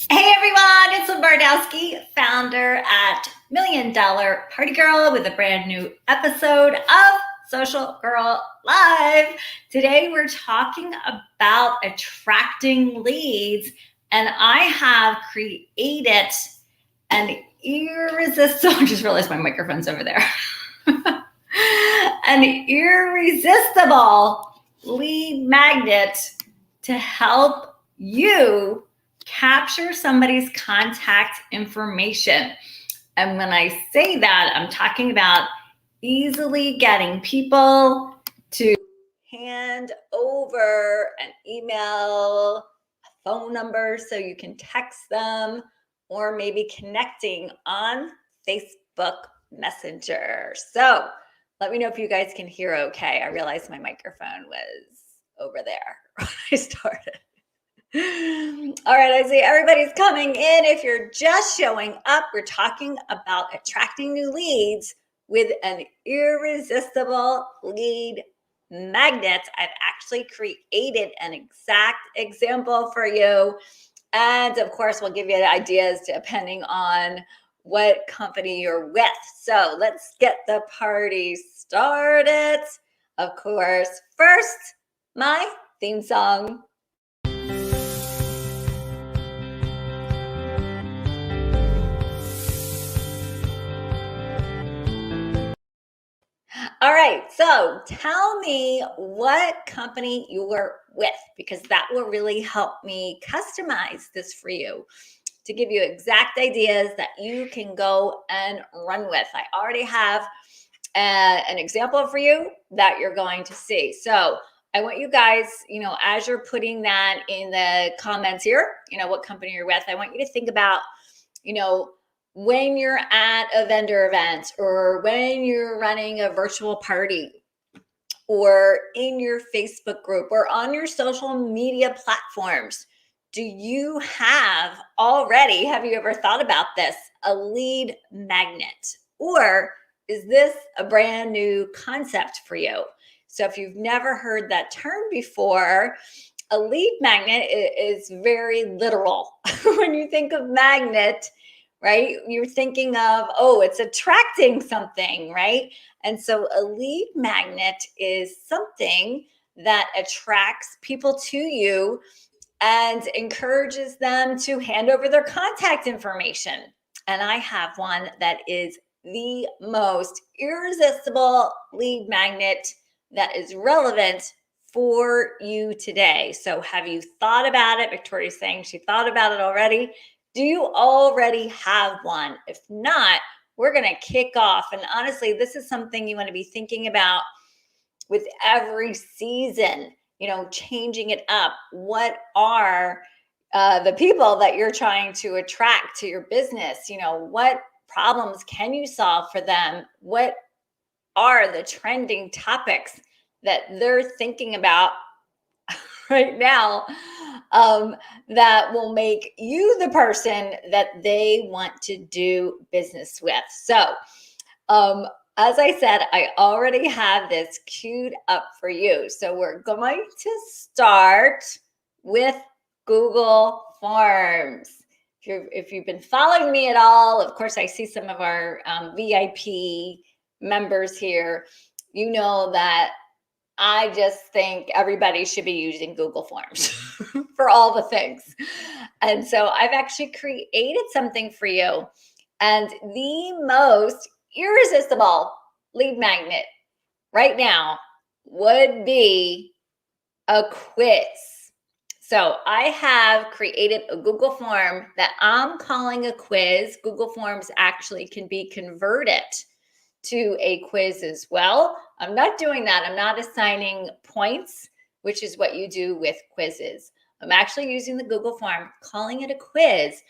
Hey everyone, it's Lynn Bardowski, founder at Million Dollar Party Girl with a brand new episode of Social Girl Live. Today we're talking about attracting leads, and I have created an irresistible, I just realized my microphone's over there, an irresistible lead magnet to help you capture somebody's contact information. And when I say that, I'm talking about easily getting people to hand over an email, a phone number so you can text them, or maybe connecting on Facebook Messenger. So let me know if you guys can hear okay. I realized my microphone was over there when I started. All right, I see everybody's coming in. If you're just showing up, we're talking about attracting new leads with an irresistible lead magnet. I've actually created an exact example for you. And of course, we'll give you ideas depending on what company you're with. So let's get the party started. Of course, first, my theme song. All right, so tell me what company you're with, because that will really help me customize this for you to give you exact ideas that you can go and run with. I already have an example for you that you're going to see. So I want you guys, as you're putting that in the comments here, what company you're with, I want you to think about, when you're at a vendor event, or when you're running a virtual party, or in your Facebook group, or on your social media platforms, do you have you ever thought about this, a lead magnet? Or is this a brand new concept for you? So if you've never heard that term before, a lead magnet is very literal. When you think of magnet, right, you're thinking of, it's attracting something, right? And so a lead magnet is something that attracts people to you and encourages them to hand over their contact information. And I have one that is the most irresistible lead magnet that is relevant for you today. So have you thought about it? Victoria's saying she thought about it already. Do you already have one? If not, we're going to kick off. And honestly, this is something you want to be thinking about with every season, changing it up. What are the people that you're trying to attract to your business? What problems can you solve for them? What are the trending topics that they're thinking about right now that will make you the person that they want to do business with? So, as I said, I already have this queued up for you. So we're going to start with Google Forms. If you've been following me at all, of course, I see some of our VIP members here. You know that I just think everybody should be using Google Forms for all the things. And so I've actually created something for you. And the most irresistible lead magnet right now would be a quiz. So I have created a Google form that I'm calling a quiz. Google Forms actually can be converted to a quiz as well. I'm not doing that. I'm not assigning points, which is what you do with quizzes. I'm actually using the Google form, calling it a quiz,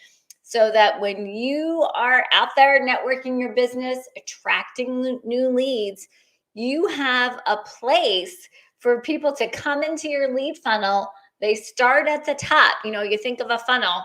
so that when you are out there networking your business, attracting new leads, you have a place for people to come into your lead funnel. They start at the top. You think of a funnel.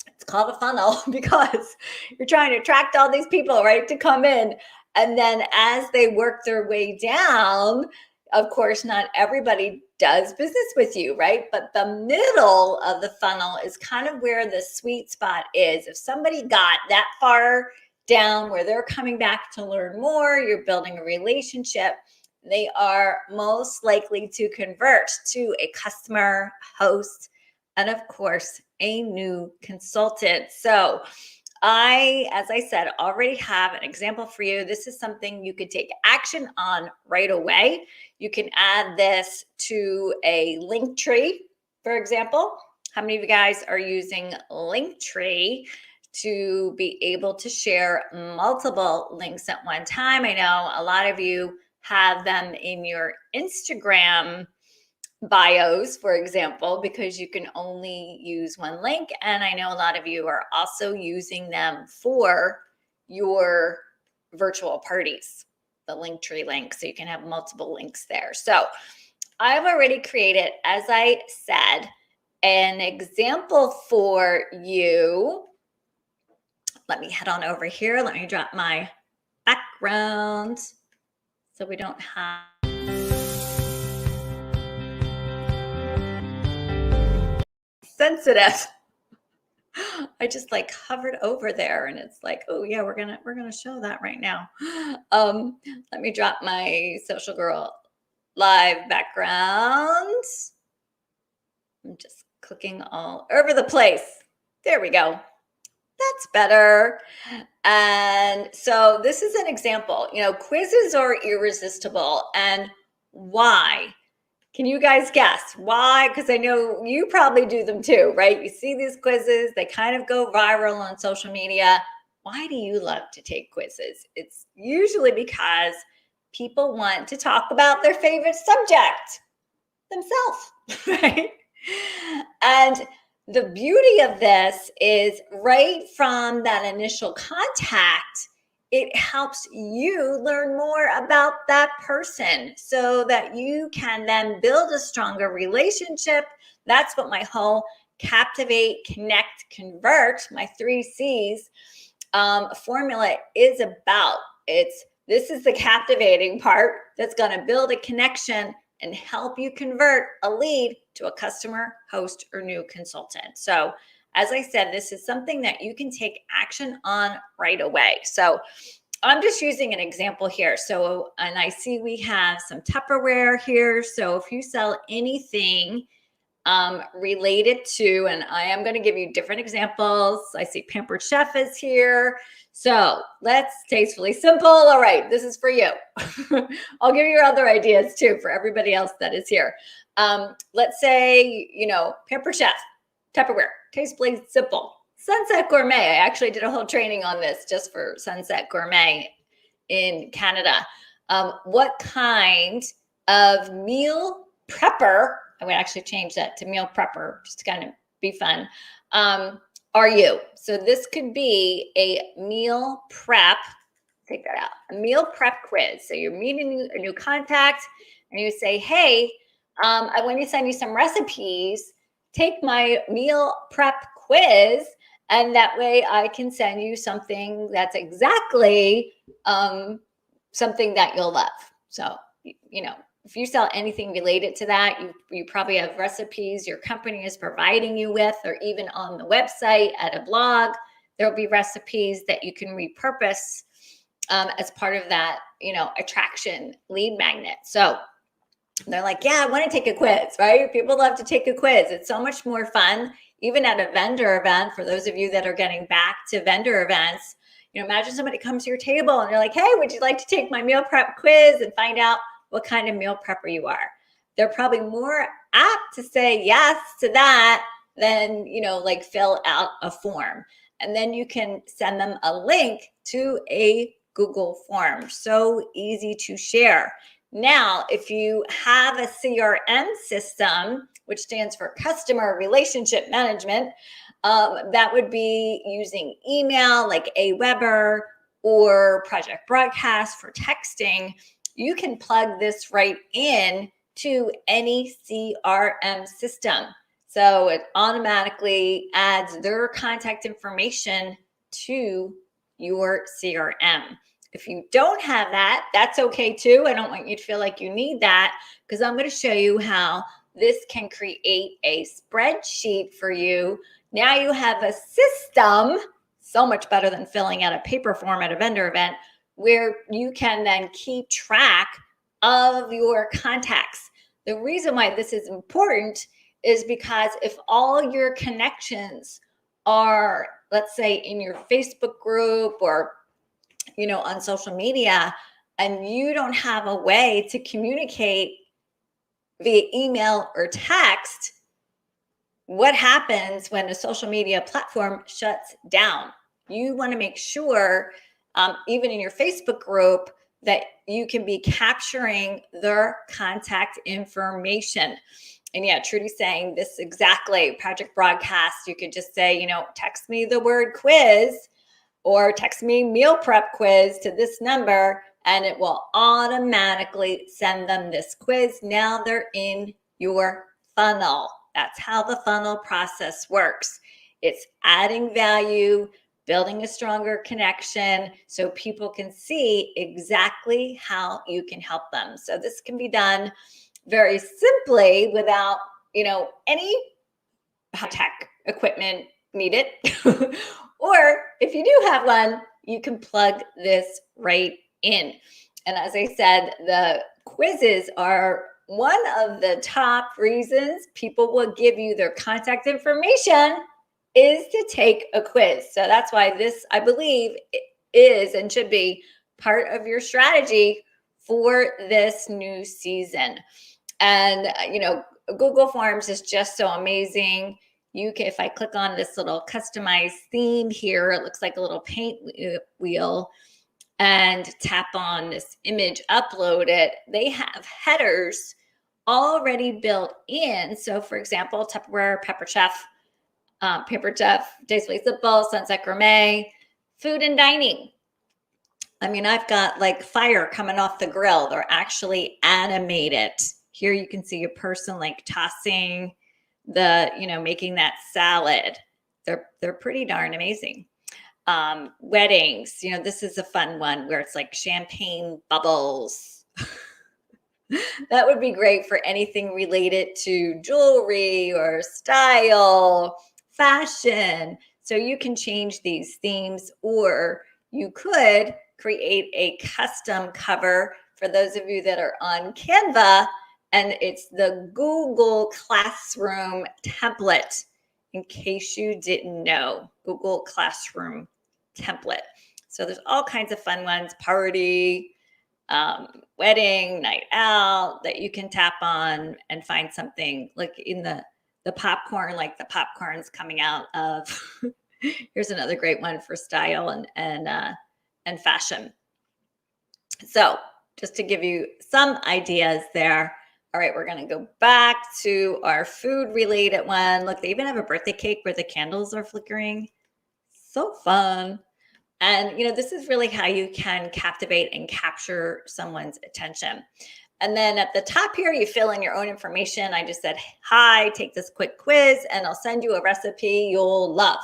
It's called a funnel because you're trying to attract all these people, right, to come in. And then as they work their way down, of course, not everybody does business with you, right? But the middle of the funnel is kind of where the sweet spot is. If somebody got that far down where they're coming back to learn more, you're building a relationship, they are most likely to convert to a customer, host, and of course, a new consultant. So as I said, already have an example for you. This is something you could take action on right away. You can add this to a link tree, for example. How many of you guys are using Linktree to be able to share multiple links at one time? I know a lot of you have them in your Instagram bios, for example, because you can only use one link. And I know a lot of you are also using them for your virtual parties, the Linktree link, so you can have multiple links there. So I've already created, as I said, an example for you. Let me head on over here. Let me drop my background so we don't have sensitive. I just like hovered over there and it's like, oh yeah, we're gonna show that right now. Let me drop my Social Girl live background. I'm just clicking all over the place. There we go. That's better. And so this is an example. Quizzes are irresistible. And why? Can you guys guess why? Because I know you probably do them too, right? You see these quizzes, they kind of go viral on social media. Why do you love to take quizzes? It's usually because people want to talk about their favorite subject themselves, right? And the beauty of this is right from that initial contact, it helps you learn more about that person so that you can then build a stronger relationship. That's what my whole captivate, connect, convert, my 3 C's formula is about. This is the captivating part that's going to build a connection and help you convert a lead to a customer, host, or new consultant. So as I said, this is something that you can take action on right away. So I'm just using an example here. So, and I see we have some Tupperware here. So if you sell anything related to, and I am going to give you different examples. I see Pampered Chef is here. So let's Tastefully Simple. All right, this is for you. I'll give you other ideas too for everybody else that is here. Let's say, Pampered Chef, Tupperware, Tastefully Simple. Sunset Gourmet. I actually did a whole training on this just for Sunset Gourmet in Canada. What kind of meal prepper, I would actually change that to meal prepper, just to kind of be fun, are you? So this could be a meal prep, take that out, a meal prep quiz. So you're meeting a new contact and you say, hey, I want to send you some recipes. Take my meal prep quiz. And that way I can send you something that's exactly something that you'll love. So, if you sell anything related to that, you probably have recipes your company is providing you with, or even on the website at a blog, there'll be recipes that you can repurpose as part of that, attraction lead magnet. So they're like, yeah, I want to take a quiz, right? People love to take a quiz. It's so much more fun, even at a vendor event. For those of you that are getting back to vendor events, imagine somebody comes to your table and you're like, hey, would you like to take my meal prep quiz and find out what kind of meal prepper you are? They're probably more apt to say yes to that than, fill out a form. And then you can send them a link to a Google form. So easy to share. Now, if you have a CRM system, which stands for Customer Relationship Management, that would be using email like Aweber or Project Broadcast for texting. You can plug this right in to any CRM system. So it automatically adds their contact information to your CRM. If you don't have that, that's okay too. I don't want you to feel like you need that, because I'm going to show you how this can create a spreadsheet for you. Now you have a system, so much better than filling out a paper form at a vendor event, where you can then keep track of your contacts. The reason why this is important is because if all your connections are, let's say, in your Facebook group or on social media, and you don't have a way to communicate via email or text, what happens when a social media platform shuts down? You want to make sure, even in your Facebook group, that you can be capturing their contact information. And yeah, Trudy's saying this exactly. Project Broadcast, you could just say, text me the word quiz or text me meal prep quiz to this number, and it will automatically send them this quiz. Now they're in your funnel. That's how the funnel process works. It's adding value, building a stronger connection so people can see exactly how you can help them. So this can be done very simply without, any high-tech equipment needed. Or if you do have one, you can plug this right in. And as I said, the quizzes are one of the top reasons people will give you their contact information is to take a quiz. So that's why this, I believe, is and should be part of your strategy for this new season. And, Google Forms is just so amazing. You can, if I click on this little customized theme here, it looks like a little paint wheel, and tap on this image, upload it. They have headers already built in. So for example, Tupperware, Pepper Chef, Days Way Simple, Sunset Gourmet, food and dining. I mean, I've got like fire coming off the grill. They're actually animated. Here you can see a person like tossing making that salad. They're pretty darn amazing. Weddings, this is a fun one where it's like champagne bubbles. That would be great for anything related to jewelry or style, fashion. So you can change these themes, or you could create a custom cover for those of you that are on Canva, and it's the Google Classroom template. In case you didn't know, Google Classroom template. So there's all kinds of fun ones, party, wedding, night out, that you can tap on and find something like in the popcorn, like the popcorn's coming out of. Here's another great one for style and fashion. So just to give you some ideas there. All right, we're going to go back to our food related one. Look, they even have a birthday cake where the candles are flickering. So fun. And, this is really how you can captivate and capture someone's attention. And then at the top here, you fill in your own information. I just said, hi, take this quick quiz, and I'll send you a recipe you'll love.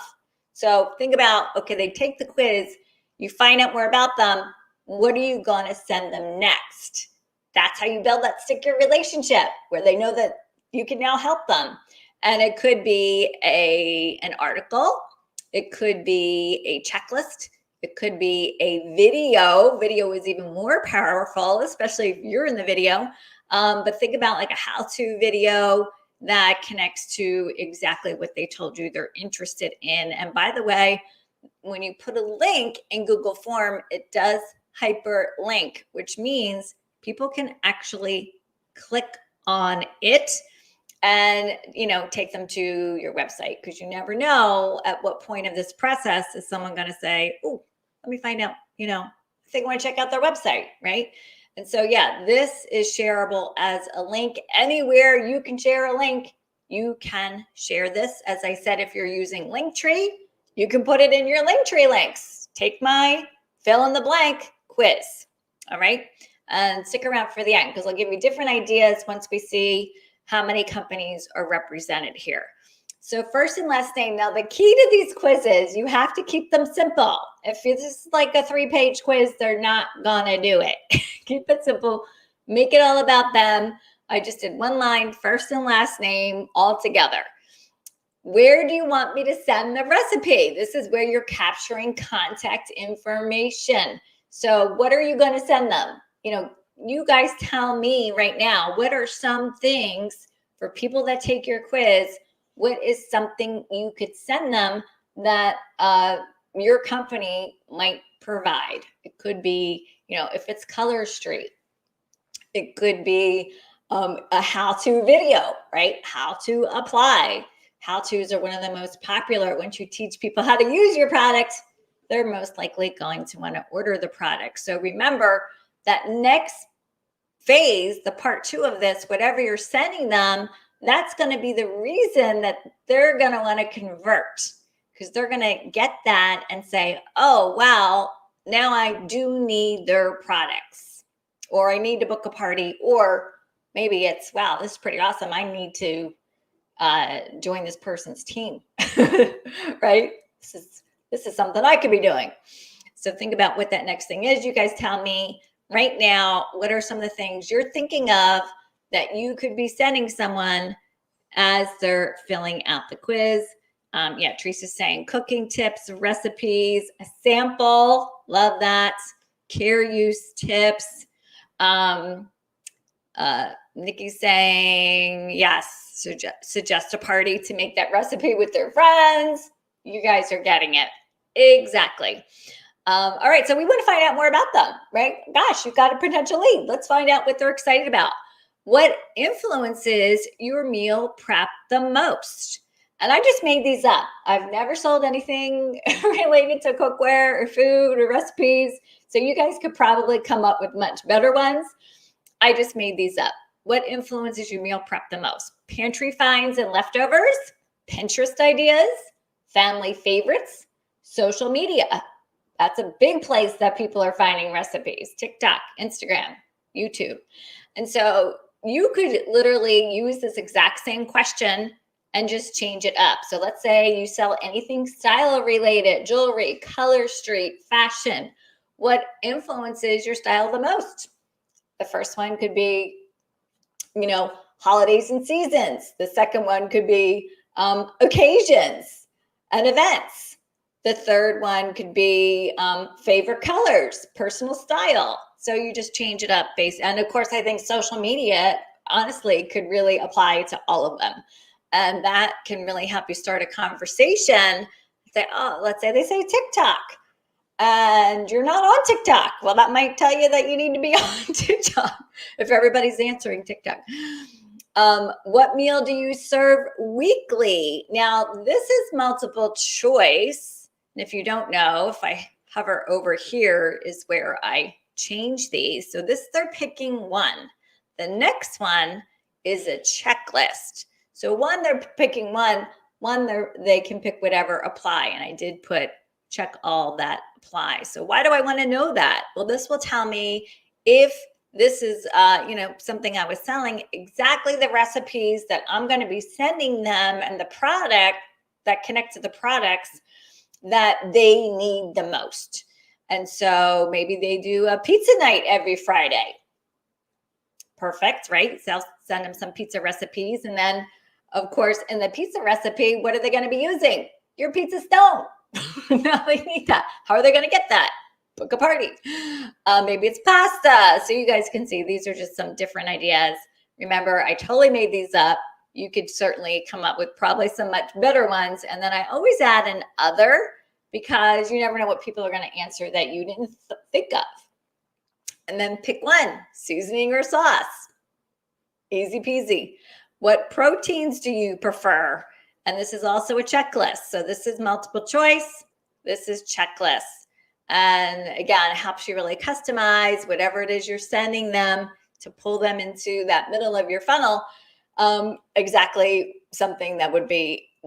So think about, okay, they take the quiz, you find out more about them. What are you going to send them next? That's how you build that sticky relationship where they know that you can now help them. And it could be an article. It could be a checklist. It could be a video. Video is even more powerful, especially if you're in the video. But think about like a how-to video that connects to exactly what they told you they're interested in. And by the way, when you put a link in Google Form, it does hyperlink, which means people can actually click on it and, take them to your website, because you never know at what point of this process is someone going to say, oh, let me find out, I think I want to check out their website, right? And so, yeah, this is shareable as a link. Anywhere you can share a link, you can share this. As I said, if you're using Linktree, you can put it in your Linktree links. Take my fill in the blank quiz, all right? And stick around for the end, because I'll give you different ideas once we see how many companies are represented here. So first and last name. Now, the key to these quizzes, you have to keep them simple. If this is like a 3-page quiz, they're not gonna do it. Keep it simple. Make it all about them. I just did one line, first and last name, all together. Where do you want me to send the recipe? This is where you're capturing contact information. So what are you going to send them? You guys tell me right now, what are some things for people that take your quiz? What is something you could send them that your company might provide? It could be, if it's Color Street, it could be a how-to video, right? How to apply. How-tos are one of the most popular. Once you teach people how to use your product, they're most likely going to want to order the product. So remember that next phase, the part 2 of this, whatever you're sending them, that's going to be the reason that they're going to want to convert, because they're going to get that and say, oh, wow, now I do need their products, or I need to book a party, or maybe it's, wow, this is pretty awesome. I need to join this person's team, right? This is something I could be doing. So think about what that next thing is. You guys tell me right now, what are some of the things you're thinking of that you could be sending someone as they're filling out the quiz? Yeah, Teresa's saying cooking tips, recipes, a sample. Love that. Care use tips. Nikki's saying, yes, suggest a party to make that recipe with their friends. You guys are getting it. Exactly. All right, so we want to find out more about them, right? Gosh, you've got a potential lead. Let's find out what they're excited about. What influences your meal prep the most? And I just made these up. I've never sold anything related to cookware or food or recipes, so you guys could probably come up with much better ones. I just made these up. What influences your meal prep the most? Pantry finds and leftovers, Pinterest ideas, family favorites, social media. That's a big place that people are finding recipes. TikTok, Instagram, YouTube. And so you could literally use this exact same question and just change it up. So let's say you sell anything style related, jewelry, Color Street, fashion. What influences your style the most? The first one could be, holidays and seasons. The second one could be occasions and events. The third one could be favorite colors, personal style. So you just change it up and of course, I think social media, honestly, could really apply to all of them. And that can really help you start a conversation. Say, let's say they say TikTok. And you're not on TikTok. Well, that might tell you that you need to be on TikTok if everybody's answering TikTok. What meal do you serve weekly? Now, this is multiple choice. And if you don't know, if I hover over here is where I change these. So they're picking one. The next one is a checklist. So one, they're picking one. They can pick whatever, apply. And I did put check all that apply. So why do I want to know that? Well, this will tell me if this is, something I was selling, exactly the recipes that I'm going to be sending them and the product that connect to the products that they need the most. And so maybe they do a pizza night every Friday. Perfect, right? So I'll send them some pizza recipes. And then, of course, in the pizza recipe, what are they going to be using? Your pizza stone. Now they need that. How are they going to get that? Book a party. Maybe it's pasta. So you guys can see these are just some different ideas. Remember, I totally made these up. You could certainly come up with probably some much better ones. And then I always add an other, because you never know what people are going to answer that you didn't think of. And then pick one, seasoning or sauce. Easy peasy. What proteins do you prefer? And this is also a checklist. So this is multiple choice. This is checklist. And again, it helps you really customize whatever it is you're sending them to pull them into that middle of your funnel. Exactly something that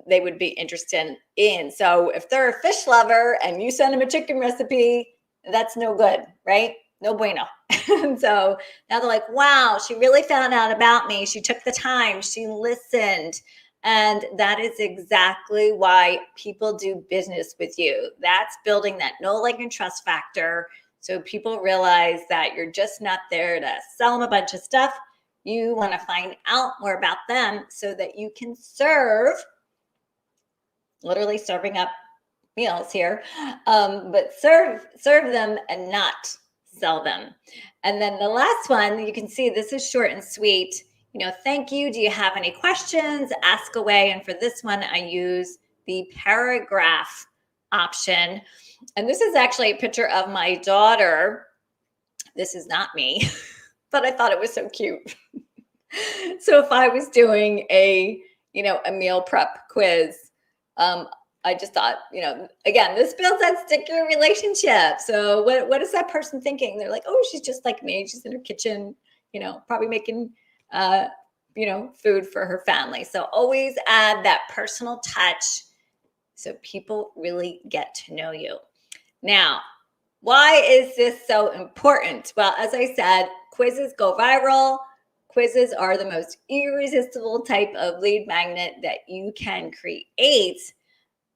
they would be interested in. So if they're a fish lover and you send them a chicken recipe, that's no good, right? No bueno. And so now they're like, wow, she really found out about me. She took the time. She listened. And that is exactly why people do business with you. That's building that know, like, and trust factor. So people realize that you're just not there to sell them a bunch of stuff. You want to find out more about them so that you can serve, literally serving up meals here, but serve them and not sell them. And then the last one, you can see this is short and sweet. Thank you. Do you have any questions? Ask away. And for this one, I use the paragraph option. And this is actually a picture of my daughter. This is not me, but I thought it was so cute. So if I was doing a meal prep quiz, I just thought, again, this builds that stickier relationship. So what is that person thinking? They're like, oh, she's just like me. She's in her kitchen, probably making, food for her family. So always add that personal touch so people really get to know you. Now, why is this so important? Well, as I said, quizzes go viral. Quizzes are the most irresistible type of lead magnet that you can create.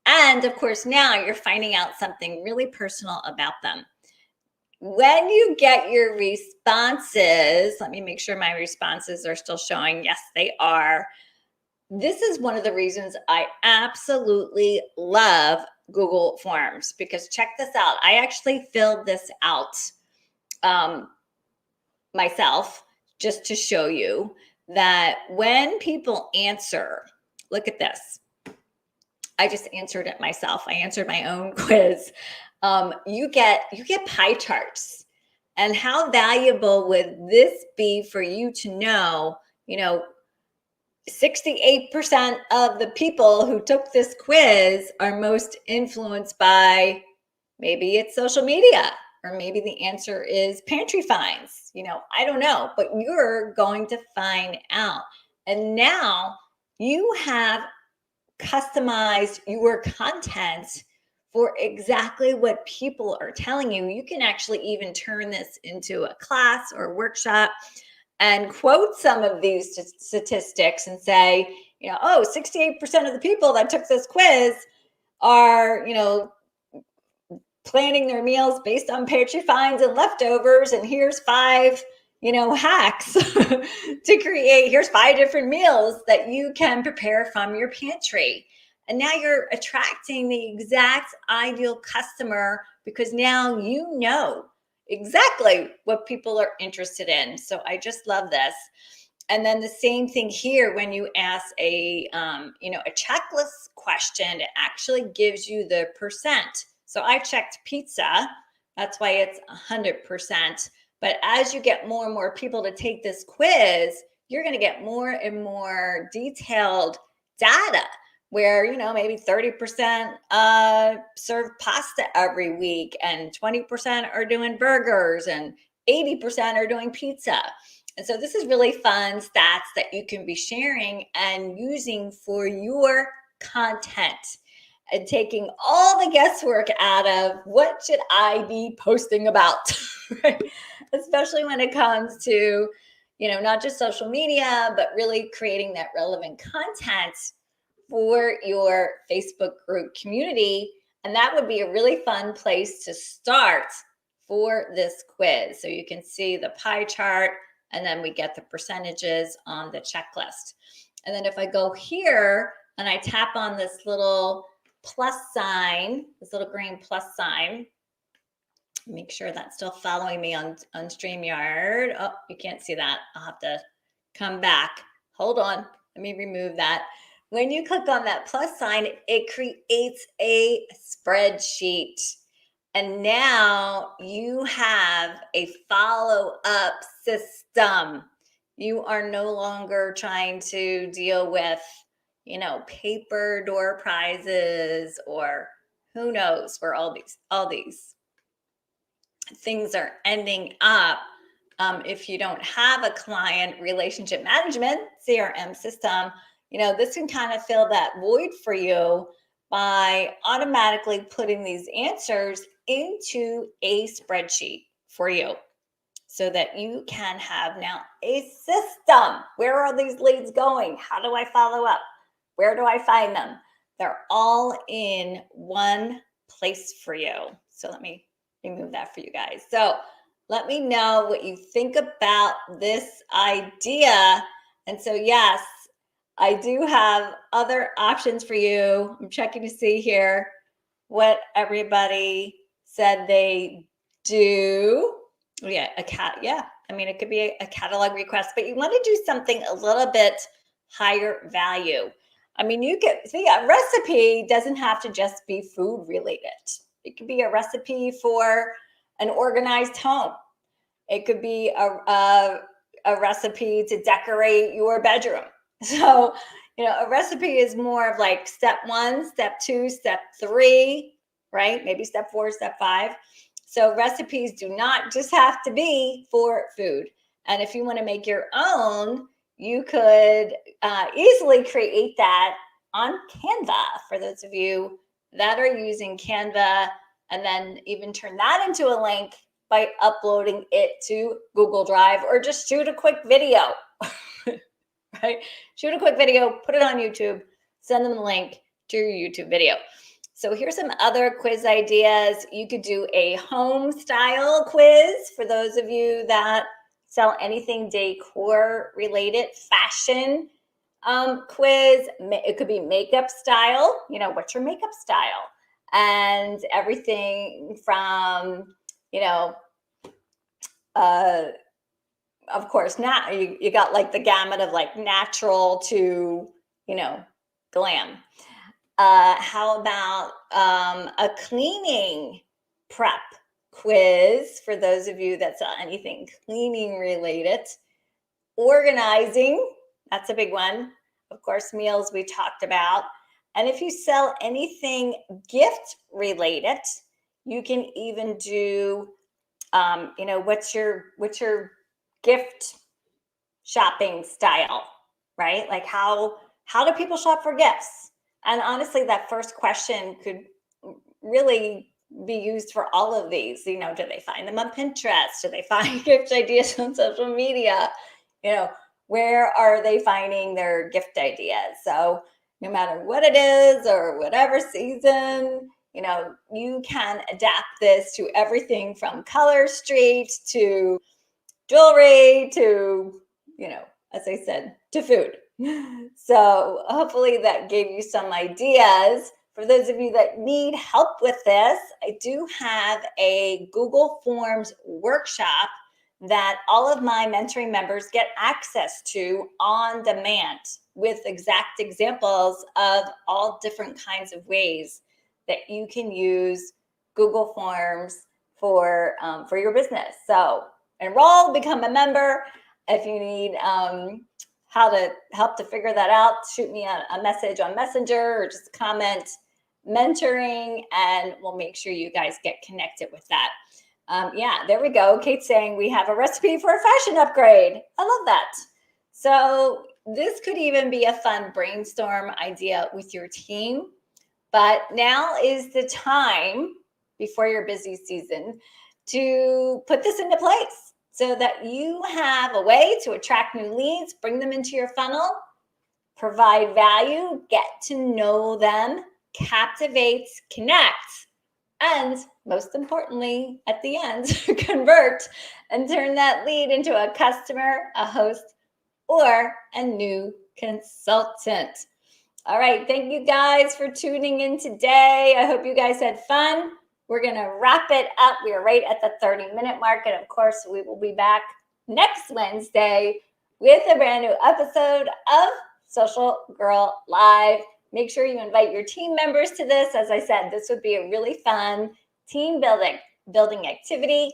And of course, now you're finding out something really personal about them. When you get your responses, let me make sure my responses are still showing. Yes, they are. This is one of the reasons I absolutely love Google Forms, because check this out. I actually filled this out myself just to show you that when people answer, look at this. I just answered it myself. I answered my own quiz. You get pie charts. And how valuable would this be for you to know, 68% of the people who took this quiz are most influenced by, maybe it's social media, or maybe the answer is pantry finds. I don't know, but you're going to find out. And now you have customized your content for exactly what people are telling you. You can actually even turn this into a class or a workshop and quote some of these statistics and say, 68% of the people that took this quiz are, planning their meals based on pantry finds and leftovers. And here's 5 hacks to create. Here's 5 different meals that you can prepare from your pantry. And now you're attracting the exact ideal customer, because now you know exactly what people are interested in. So I just love this. And then the same thing here, when you ask a checklist question, it actually gives you the percent. So I checked pizza. That's why it's 100%. But as you get more and more people to take this quiz, you're going to get more and more detailed data where, maybe 30% serve pasta every week, and 20% are doing burgers, and 80% are doing pizza. And so this is really fun stats that you can be sharing and using for your content, and taking all the guesswork out of what should I be posting about, right? Especially when it comes to, not just social media, but really creating that relevant content for your Facebook group community. And that would be a really fun place to start for this quiz. So you can see the pie chart, and then we get the percentages on the checklist. And then if I go here and I tap on this little plus sign, this little green plus sign, make sure that's still following me on StreamYard. Oh, you can't see that. I'll have to come back. Hold on. Let me remove that. When you click on that plus sign, it creates a spreadsheet. And now you have a follow-up system. You are no longer trying to deal with, paper door prizes, or who knows where all these things are ending up. If you don't have a client relationship management CRM system, this can kind of fill that void for you by automatically putting these answers into a spreadsheet for you, so that you can have now a system. Where are these leads going? How do I follow up? Where do I find them? They're all in one place for you. So let me remove that for you guys. So let me know what you think about this idea. And so, yes, I do have other options for you. I'm checking to see here what everybody said they do. Yeah, a cat. Yeah, I mean, it could be a catalog request, but you want to do something a little bit higher value. I mean, you get, so yeah, recipe doesn't have to just be food related. It could be a recipe for an organized home. It could be a recipe to decorate your bedroom. So, a recipe is more of like step 1, step 2, step 3, right? Maybe step 4, step 5. So recipes do not just have to be for food. And if you want to make your own, you could easily create that on Canva for those of you that are using Canva, and then even turn that into a link by uploading it to Google Drive, or just shoot a quick video, right? Shoot a quick video, put it on YouTube, send them the link to your YouTube video. So here's some other quiz ideas. You could do a home style quiz for those of you that sell anything decor related, fashion quiz. It could be makeup style. What's your makeup style? And everything from, of course, now you got like the gamut of like natural to, glam. How about a cleaning prep quiz for those of you that sell anything cleaning related? Organizing, that's a big one. Of course, meals we talked about. And if you sell anything gift related, you can even do, what's your gift shopping style, right? Like how do people shop for gifts? And honestly, that first question could really be used for all of these. Do they find them on Pinterest? Do they find gift ideas on social media? Where are they finding their gift ideas? So no matter what it is or whatever season, you can adapt this to everything from color street to jewelry to, as I said, to food. So hopefully that gave you some ideas. For those of you that need help with this, I do have a Google Forms workshop that all of my mentoring members get access to on demand, with exact examples of all different kinds of ways that you can use Google Forms for your business. So enroll, become a member. If you need how to help to figure that out, shoot me a message on Messenger or just comment mentoring, and we'll make sure you guys get connected with that. Yeah, there we go. Kate's saying we have a recipe for a fashion upgrade. I love that. So this could even be a fun brainstorm idea with your team. But now is the time before your busy season to put this into place so that you have a way to attract new leads, bring them into your funnel, provide value, get to know them, captivate, connect, and most importantly, at the end, convert and turn that lead into a customer, a host, or a new consultant. All right. Thank you guys for tuning in today. I hope you guys had fun. We're going to wrap it up. We are right at the 30-minute mark. And of course, we will be back next Wednesday with a brand new episode of Social Girl Live. Make sure you invite your team members to this. As I said, this would be a really fun team building activity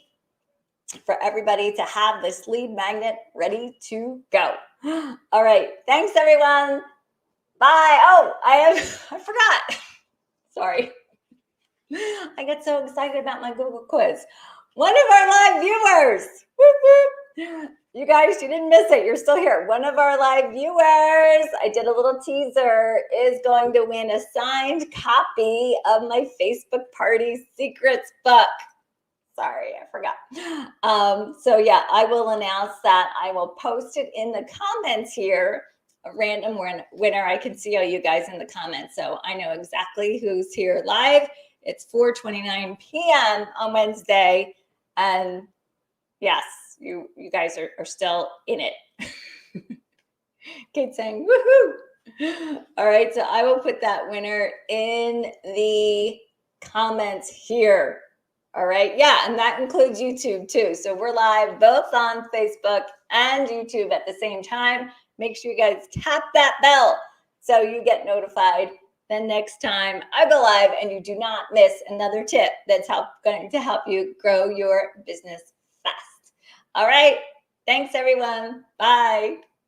for everybody to have this lead magnet ready to go. All right. Thanks, everyone. Bye. Oh, I forgot. Sorry. I get so excited about my Google quiz. One of our live viewers. Whoop, whoop. You guys, you didn't miss it. You're still here. One of our live viewers, I did a little teaser, is going to win a signed copy of my Facebook Party Secrets book. Sorry, I forgot. So yeah, I will announce that. I will post it in the comments here a random winner. I can see all you guys in the comments, so I know exactly who's here live. It's 4:29 p.m. on Wednesday, and yes, you guys are still in it. Kate saying woohoo. All right, so I will put that winner in the comments here. All right, yeah, and that includes YouTube too. So we're live both on Facebook and YouTube at the same time. Make sure you guys tap that bell so you get notified the next time I go live and you do not miss another tip that's going to help you grow your business fast. All right, thanks everyone. Bye.